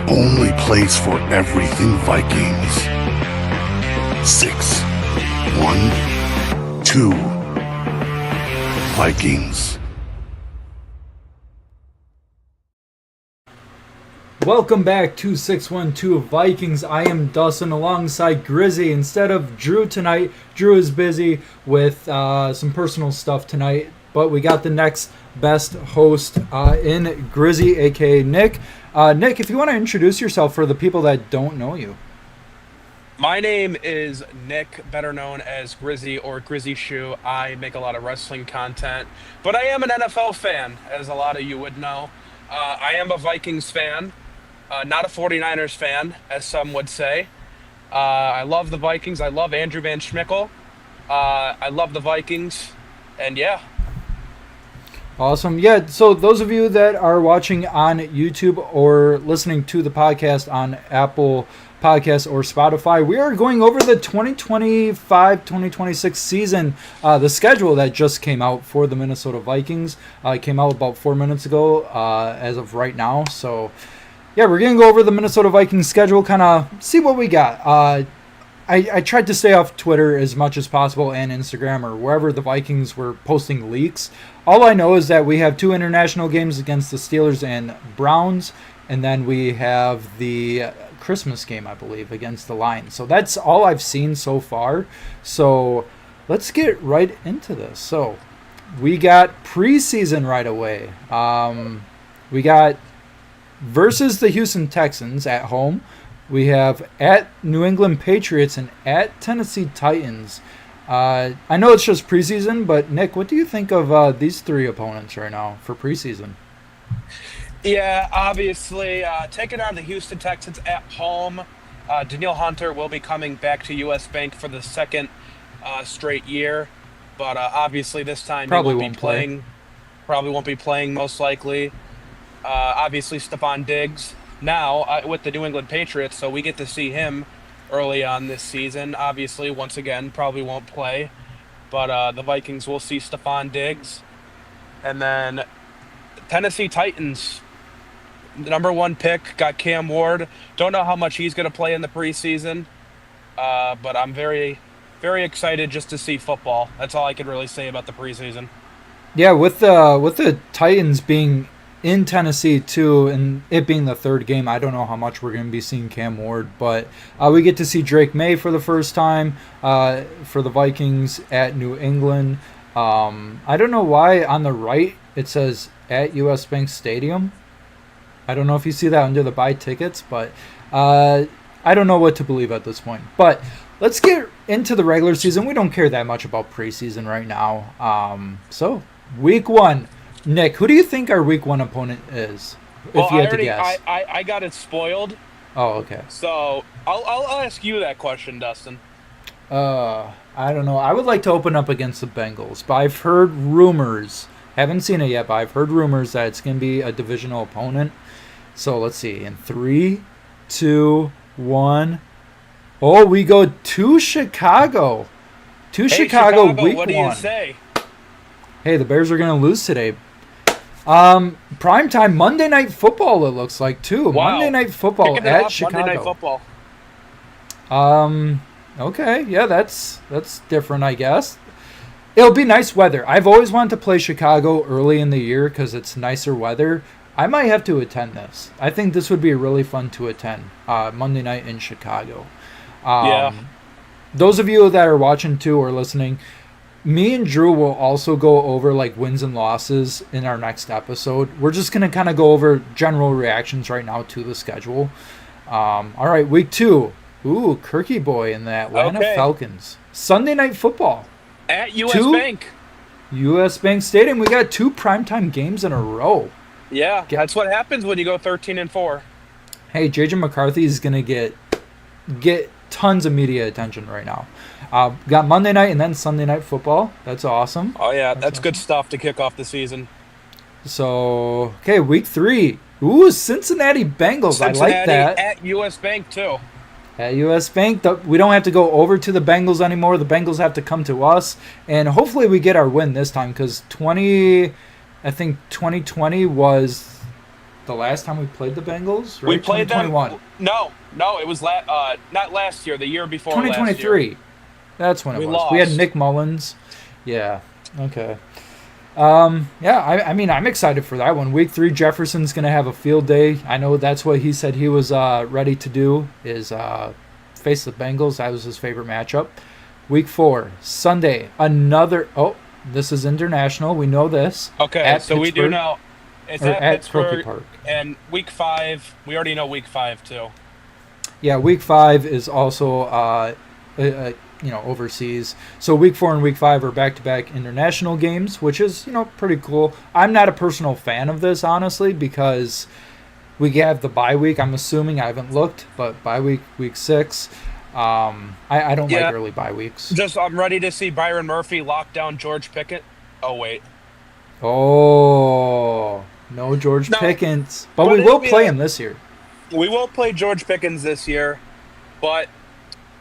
only place for everything Vikings. 6, 1, 2, Vikings. Welcome back to 612 Vikings. I am Dustin alongside Grizzy. Instead of Drew tonight, Drew is busy with some personal stuff tonight, but we got the next best host in Grizzy, aka Nick. Nick, if you want to introduce yourself for the people that don't know you. My name is Nick, better known as Grizzy or Grizzy Shoe. I make a lot of wrestling content, but I am an NFL fan, as a lot of you would know. I am a Vikings fan. Not a 49ers fan, as some would say. I love the Vikings. I love Andrew Van Schmickel. I love the Vikings. And yeah. Awesome. Yeah, so those of you that are watching on YouTube or listening to the podcast on Apple Podcasts or Spotify, we are going over the 2025-2026 season, the schedule that just came out for the Minnesota Vikings. It came out about 4 minutes ago as of right now, so... yeah, we're going to go over the Minnesota Vikings schedule, kind of see what we got. I tried to stay off Twitter as much as possible and Instagram or wherever the Vikings were posting leaks. All I know is that we have 2 international games against the Steelers and Browns, and then we have the Christmas game, I believe, against the Lions. So that's all I've seen so far. So let's get right into this. So we got preseason right away. We got... versus the Houston Texans at home. We have at New England Patriots and at Tennessee Titans. I know it's just preseason, but Nick, what do you think of these 3 opponents right now for preseason? Yeah, obviously, taking on the Houston Texans at home. Danielle Hunter will be coming back to U.S. Bank for the second straight year, but obviously this time probably he won't be playing. Probably won't be playing, most likely. Obviously, Stephon Diggs now with the New England Patriots, so we get to see him early on this season. Obviously, once again, probably won't play, but the Vikings will see Stephon Diggs. And then Tennessee Titans, the number 1 pick, got Cam Ward. Don't know how much he's going to play in the preseason, but I'm very, very excited just to see football. That's all I can really say about the preseason. Yeah, with the Titans being in Tennessee too, and it being the 3rd game, I don't know how much we're going to be seeing Cam Ward, but we get to see Drake May for the first time for the Vikings at New England. I don't know why on the right it says at U.S. Bank Stadium. I don't know if you see that under the buy tickets, but I don't know what to believe at this point. But let's get into the regular season. We don't care that much about preseason right now. So week 1. Nick, who do you think our week 1 opponent is? If you had to guess. I got it spoiled. Oh, okay. So I'll ask you that question, Dustin. I don't know. I would like to open up against the Bengals, but I've heard rumors. Haven't seen it yet, but I've heard rumors that it's going to be a divisional opponent. So let's see. In 3, 2, 1. Oh, we go to Chicago. Chicago week 1. What do you say? Hey, the Bears are going to lose today. Primetime Monday Night Football, it looks like, too. Wow. Monday Night Football at Chicago. Monday Night Football. Okay, yeah, that's different, I guess. It'll be nice weather. I've always wanted to play Chicago early in the year because it's nicer weather. I might have to attend this. I think this would be really fun to attend, Monday night in Chicago. Yeah. Those of you that are watching, too, or listening, me and Drew will also go over like wins and losses in our next episode. We're just going to kind of go over general reactions right now to the schedule. All right, week 2. Ooh, Kirky boy in the Atlanta Falcons. Sunday Night Football. At U.S. Bank. U.S. Bank Stadium. We got 2 primetime games in a row. Yeah, that's what happens when you go 13-4. Hey, J.J. McCarthy is going to get tons of media attention right now. Got Monday night and then Sunday Night Football. That's awesome. Oh, yeah, that's awesome. Good stuff to kick off the season. So, okay, week 3. Ooh, Cincinnati Bengals. I like that. At U.S. Bank, too. At U.S. Bank. We don't have to go over to the Bengals anymore. The Bengals have to come to us. And hopefully we get our win this time because I think 2020 was the last time we played the Bengals, right? We played them. 2021. No, it was not last year. The year before last year. 2023. That's when it We was. We had lost. Nick Mullins. Yeah. Okay. Yeah, I mean, I'm excited for that one. Week 3, Jefferson's going to have a field day. I know that's what he said he was ready to do, is face the Bengals. That was his favorite matchup. Week 4, Sunday, another... Oh, this is international. We know this. Okay, At so we do Pittsburgh, know. It's or at at Croaky Pittsburgh. Park. And week 5, we already know week 5 too. Yeah, week 5 is also overseas. So week 4 and week 5 are back-to-back international games, which is pretty cool. I'm not a personal fan of this, honestly, because we have the bye week. I'm assuming, I haven't looked, but bye week 6. I don't like early bye weeks. I'm ready to see Byron Murphy lock down George Pickett. Oh wait. Oh, no George Pickens, but we will play him this year. We will play George Pickens this year, but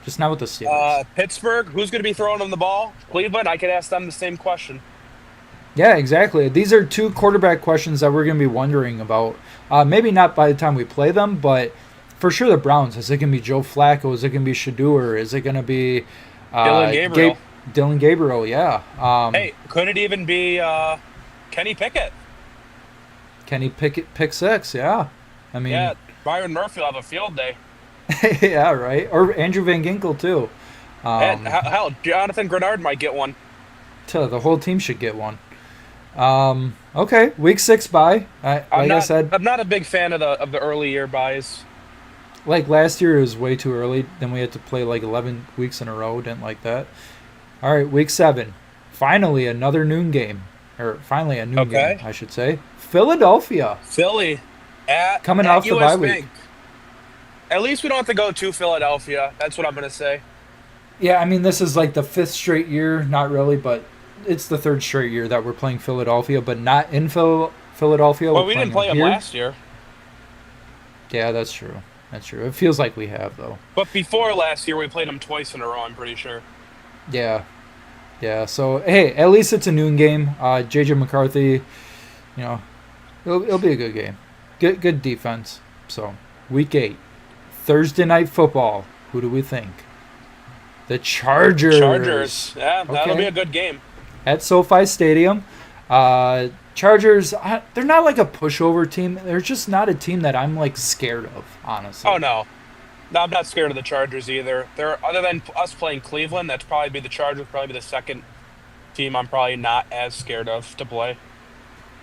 just not with the Steelers. Pittsburgh, who's going to be throwing them the ball? Cleveland, I could ask them the same question. Yeah, exactly. These are 2 quarterback questions that we're going to be wondering about. Maybe not by the time we play them, but for sure the Browns. Is it going to be Joe Flacco? Is it going to be Shador? Is it going to be Dylan Gabriel? Dylan Gabriel, yeah. Hey, could it even be Kenny Pickett? Kenny Pickett, pick 6, yeah. I mean, yeah, Byron Murphy will have a field day. yeah, right. Or Andrew Van Ginkel too. And hell, Jonathan Grenard might get one. The whole team should get one. Okay, week 6 bye. I said, I'm not a big fan of the early year buys. Like last year, it was way too early. Then we had to play like 11 weeks in a row. Didn't like that. All right, week 7. Finally, another noon game. Or finally a noon game, I should say. Philadelphia. Philly. Coming off the bye week. At least we don't have to go to Philadelphia. That's what I'm going to say. Yeah, I mean, this is like the 5th straight year. Not really, but it's the 3rd straight year that we're playing Philadelphia, but not in Philadelphia. Well, we didn't play them last year. Yeah, that's true. That's true. It feels like we have, though. But before last year, we played them twice in a row, I'm pretty sure. Yeah. Yeah, so, hey, at least it's a noon game. J.J. McCarthy, it'll be a good game. Good defense. So, week 8. Thursday night football. Who do we think? The Chargers. Yeah, that'll be a good game. At SoFi Stadium. Chargers, they're not like a pushover team. They're just not a team that I'm like scared of, honestly. Oh, no. No, I'm not scared of the Chargers either. Other than us playing Cleveland, that's probably be the Chargers, probably be the second team I'm probably not as scared of to play.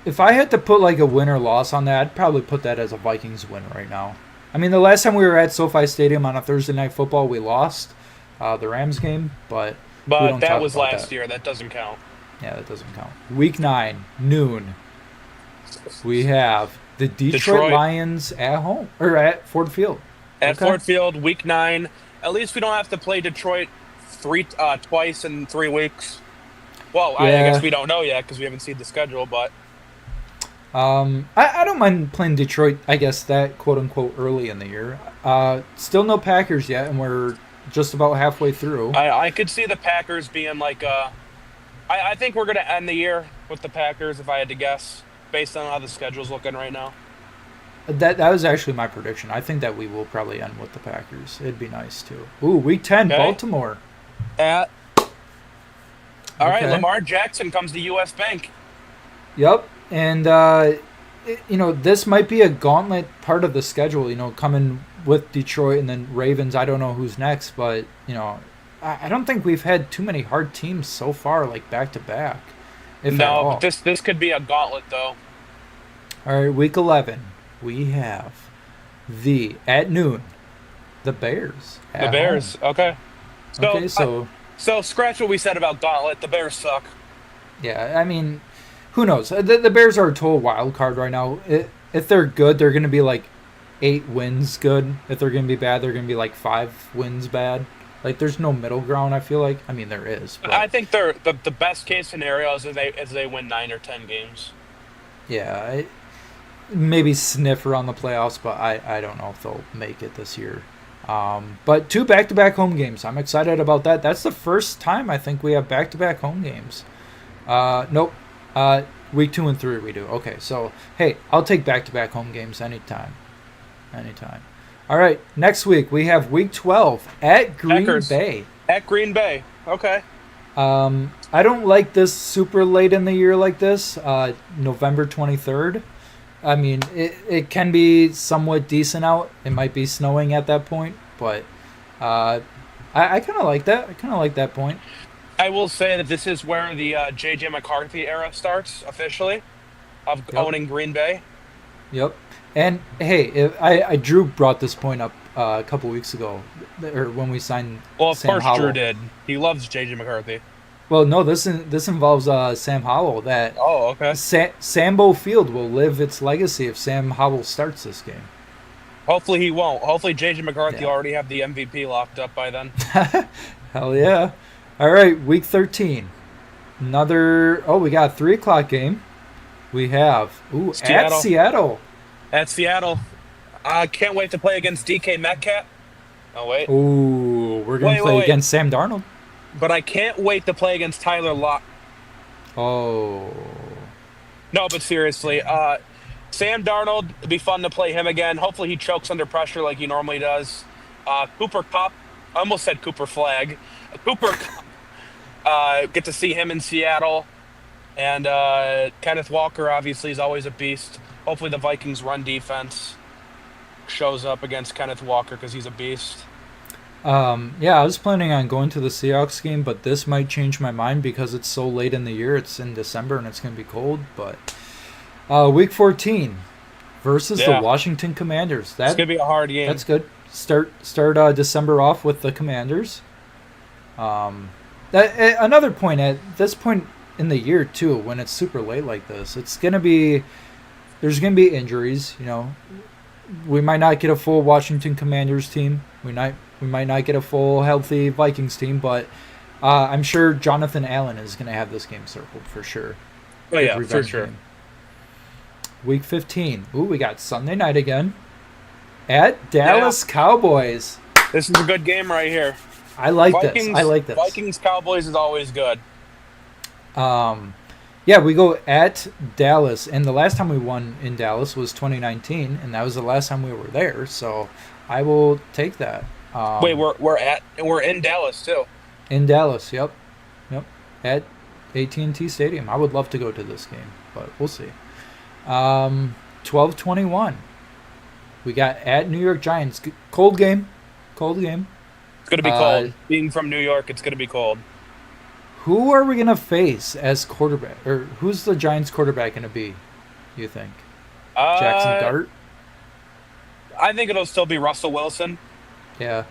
If I had to put like a win or loss on that, I'd probably put that as a Vikings win right now. I mean, the last time we were at SoFi Stadium on a Thursday night football, we lost the Rams game, but that was last year. That doesn't count. Yeah, that doesn't count. Week 9, noon. We have the Detroit Lions at home, or at Ford Field. At Ford Field, week 9. At least we don't have to play Detroit twice in 3 weeks. Well, yeah. I guess we don't know yet because we haven't seen the schedule, but... I don't mind playing Detroit, I guess, that quote-unquote early in the year. Still no Packers yet, and we're just about halfway through. I could see the Packers being like... I think we're going to end the year with the Packers, if I had to guess, based on how the schedule's looking right now. That was actually my prediction. I think that we will probably end with the Packers. It'd be nice, too. Ooh, week 10, Baltimore. All right, Lamar Jackson comes to U.S. Bank. Yep, and, this might be a gauntlet part of the schedule, coming with Detroit and then Ravens. I don't know who's next, but, I don't think we've had too many hard teams so far, like back-to-back. No, but this could be a gauntlet, though. All right, week 11. We have at noon, the Bears. The Bears, home. Okay. So scratch what we said about Gauntlet. The Bears suck. Yeah, I mean, who knows? The Bears are a total wild card right now. If they're good, they're going to be like 8 wins good. If they're going to be bad, they're going to be like 5 wins bad. Like, there's no middle ground, I feel like. I mean, there is. But I think they're the best case scenario is if they win 9 or 10 games. Yeah, maybe sniff around the playoffs, but I don't know if they'll make it this year. But 2 back-to-back home games. I'm excited about that. That's the first time I think we have back-to-back home games. Nope. Week 2 and 3 we do. Okay, so hey, I'll take back-to-back home games anytime. All right, next week we have Week 12 at Green Packers. Bay. At Green Bay. Okay. I don't like this super late in the year like this, November 23rd. I mean, it can be somewhat decent out. It might be snowing at that point, but I kind of like that. I kind of like that point. I will say that this is where the J.J. McCarthy era starts officially of owning Green Bay. Yep. And hey, Drew brought this point up a couple weeks ago, or when we signed. Well, of Sam course Howell. Drew did. He loves J.J. McCarthy. Well, no, this involves Sam Howell. That okay. Sambo Field will live its legacy if Sam Howell starts this game. Hopefully he won't. Hopefully J.J. McCarthy already have the MVP locked up by then. Hell yeah. All right, Week 13. We got a 3 o'clock game. We have at Seattle. At Seattle. I can't wait to play against DK Metcalf. Oh, wait. Ooh, we're going to play against Sam Darnold. But I can't wait to play against Tyler Lock. Oh. No, but seriously, Sam Darnold, it'd be fun to play him again. Hopefully he chokes under pressure like he normally does. Cooper Kupp, I almost said Cooper Flag. Cooper Kupp, get to see him in Seattle. And Kenneth Walker, obviously, is always a beast. Hopefully the Vikings run defense shows up against Kenneth Walker because he's a beast. Yeah, I was planning on going to the Seahawks game, but this might change my mind because it's so late in the year. It's in December and it's going to be cold. But Week 14 versus the Washington Commanders. It's going to be a hard game. That's good. Start December off with the Commanders. Another point, at this point in the year, too, when it's super late like this, there's going to be injuries. You know, we might not get a full Washington Commanders team. We might not get a full healthy Vikings team, but I'm sure Jonathan Allen is going to have this game circled for sure. Oh yeah, for sure. Game. Week 15. Ooh, we got Sunday night again at Dallas Cowboys. This is a good game right here. I like this. Vikings Cowboys is always good. Yeah, we go at Dallas, and the last time we won in Dallas was 2019, and that was the last time we were there. So I will take that. Wait, we're in Dallas too. In Dallas, yep, at AT&T Stadium. I would love to go to this game, but we'll see. 12-21. We got at New York Giants. Cold game. It's gonna be cold. Being from New York, it's gonna be cold. Who are we gonna face as quarterback, or who's the Giants quarterback gonna be? You think? Jackson Dart. I think it'll still be Russell Wilson. Yeah.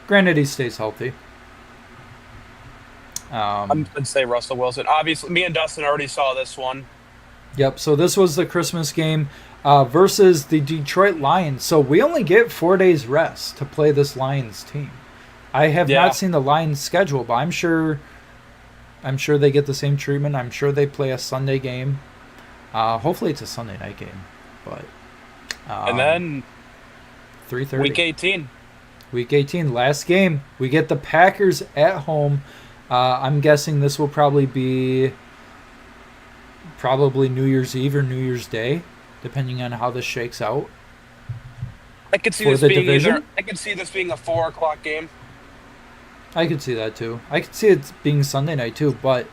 Granted, he stays healthy. I'm gonna say Russell Wilson. Obviously, me and Dustin already saw this one. Yep. So this was the Christmas game versus the Detroit Lions. So we only get 4 days rest to play this Lions team. I have not seen the Lions schedule, but I'm sure they get the same treatment. I'm sure they play a Sunday game. Hopefully it's a Sunday night game, but and then 3:30. Week 18, last game. We get the Packers at home. I'm guessing this will probably be New Year's Eve or New Year's Day, depending on how this shakes out. I could see this being a 4 o'clock game. I could see that too. I could see it being Sunday night too, but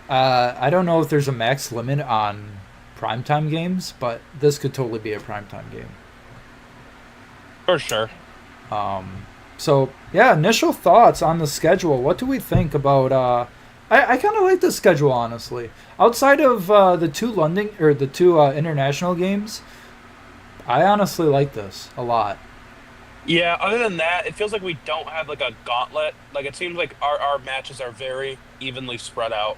I don't know if there's a max limit on primetime games, but this could totally be a primetime game. For sure. So, yeah, initial thoughts on the schedule. What do we think about... I kind of like the schedule, honestly. Outside of the two international games, I honestly like this a lot. Yeah, other than that, it feels like we don't have like a gauntlet. Like it seems like our matches are very evenly spread out.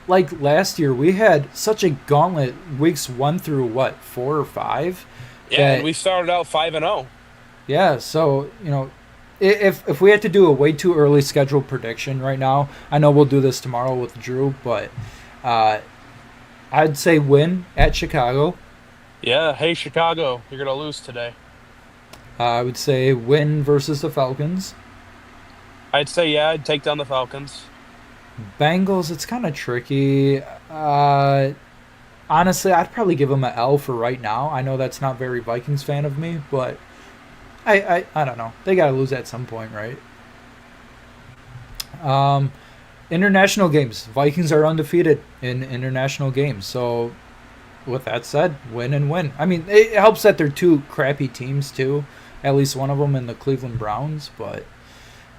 Like last year, we had such a gauntlet weeks 1 through 4 or 5. Yeah, and we started out 5-0. Yeah, so if we had to do a way too early schedule prediction right now, I know we'll do this tomorrow with Drew, but I'd say win at Chicago. Yeah, hey Chicago, you're gonna lose today. I would say win versus the Falcons. I'd say I'd take down the Falcons. Bengals, it's kind of tricky. Honestly, I'd probably give them an L for right now. I know that's not very Vikings fan of me, but I don't know. They got to lose at some point, right? International games. Vikings are undefeated in international games. So, with that said, win and win. I mean, it helps that they're two crappy teams, too. At least one of them in the Cleveland Browns, but.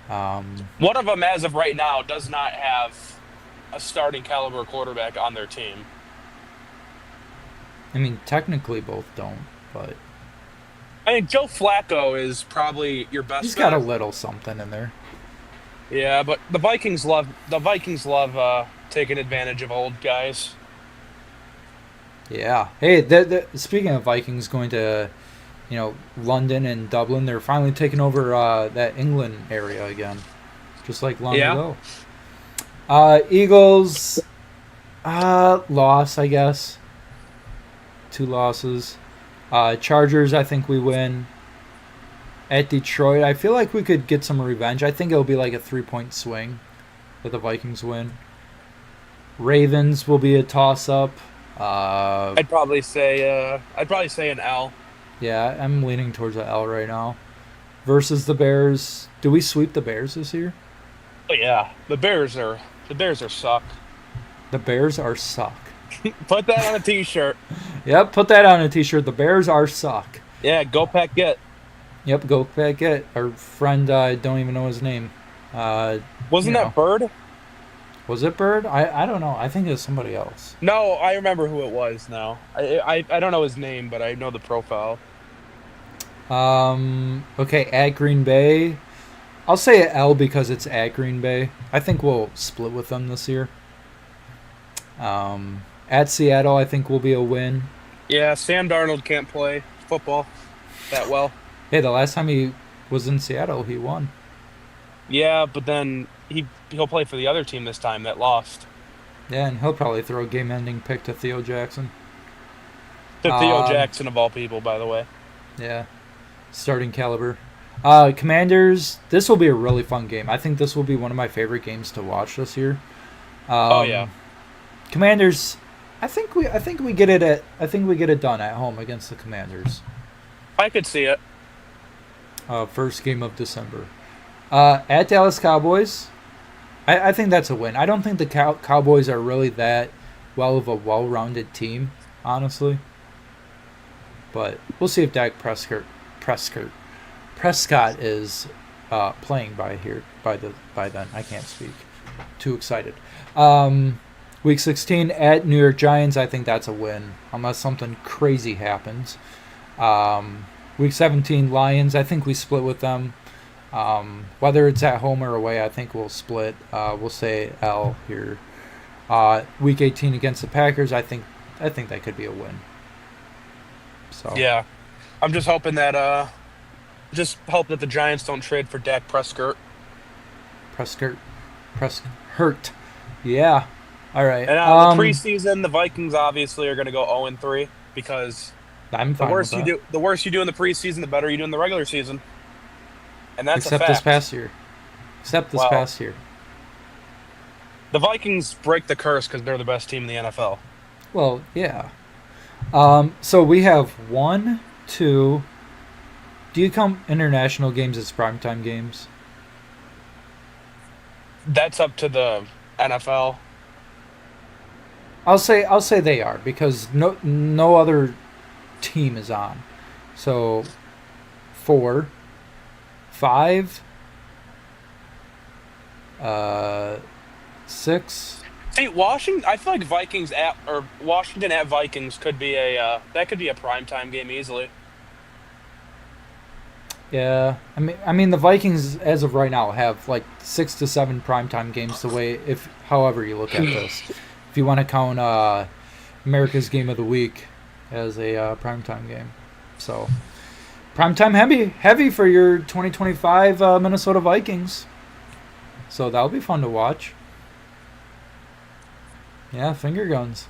One of them, as of right now, does not have a starting caliber quarterback on their team. I mean, technically both don't, but. I think Joe Flacco is probably your best. He's got a little something in there. Yeah, but the Vikings love taking advantage of old guys. Yeah. Hey, speaking of Vikings going to, London and Dublin, they're finally taking over that England area again, just like long ago. Eagles, loss, I guess. 2 losses. Chargers, I think we win. At Detroit, I feel like we could get some revenge. I think it'll be like a 3-point swing that the Vikings win. Ravens will be a toss-up. I'd probably say an L. Yeah, I'm leaning towards an L right now. Versus the Bears. Do we sweep the Bears this year? Oh yeah, the Bears are suck. The Bears are suck. Put that on a T-shirt. Yep, put that on a T-shirt. The Bears are suck. Yeah, go Pack Get. Yep, go Pack Get. Our friend, I don't even know his name. Wasn't that Bird? Was it Bird? I don't know. I think it was somebody else. No, I remember who it was now. I don't know his name, but I know the profile. Okay, at Green Bay. I'll say an L because it's at Green Bay. I think we'll split with them this year. At Seattle, I think will be a win. Yeah, Sam Darnold can't play football that well. Hey, the last time he was in Seattle, he won. Yeah, but then he'll play for the other team this time that lost. Yeah, and he'll probably throw a game-ending pick to Theo Jackson. To Theo Jackson of all people, by the way. Yeah, starting caliber. Commanders, this will be a really fun game. I think this will be one of my favorite games to watch this year. Oh yeah. Commanders, I think we get it done at home against the Commanders. I could see it. First game of December. At Dallas Cowboys, I think that's a win. I don't think the Cowboys are really that well-rounded team, honestly. But we'll see if Dak Prescott is playing by then. I can't speak. Too excited. Week 16 at New York Giants, I think that's a win, unless something crazy happens. Week 17 Lions, I think we split with them. Whether it's at home or away, I think we'll split. We'll say L here. Week 18 against the Packers, I think that could be a win. So yeah, I'm just hoping that the Giants don't trade for Dak Prescott. Prescott, yeah. All right. And the preseason, the Vikings obviously are going to go 0-3 because the worse you do in the preseason, the better you do in the regular season. And that's except a fact. this past year. Past year. The Vikings break the curse because they're the best team in the NFL. Well, yeah. So we have 1, 2. Do you count international games as primetime games? That's up to the NFL. I'll say they are because no other team is on. So 4, 5, 6. See, Washington. I feel like Washington at Vikings could be a primetime game easily. Yeah, I mean the Vikings as of right now have like 6 to 7 primetime games the way however you look at this. If you want to count America's Game of the Week as a primetime game. So primetime heavy for your 2025 Minnesota Vikings. So that'll be fun to watch. Yeah, finger guns.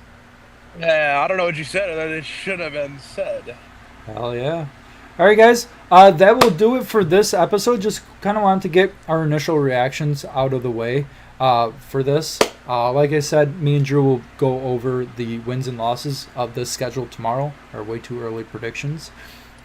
Yeah, I don't know what you said. It should have been said. Hell yeah. All right, guys. That will do it for this episode. Just kind of wanted to get our initial reactions out of the way. for this. Like I said, me and Drew will go over the wins and losses of this schedule tomorrow, our way too early predictions.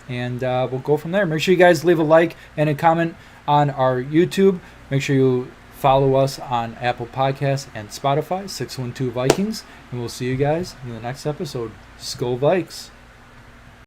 And we'll go from there. Make sure you guys leave a like and a comment on our YouTube. Make sure you follow us on Apple Podcasts and Spotify, 612 Vikings. And we'll see you guys in the next episode. Skol Vikes!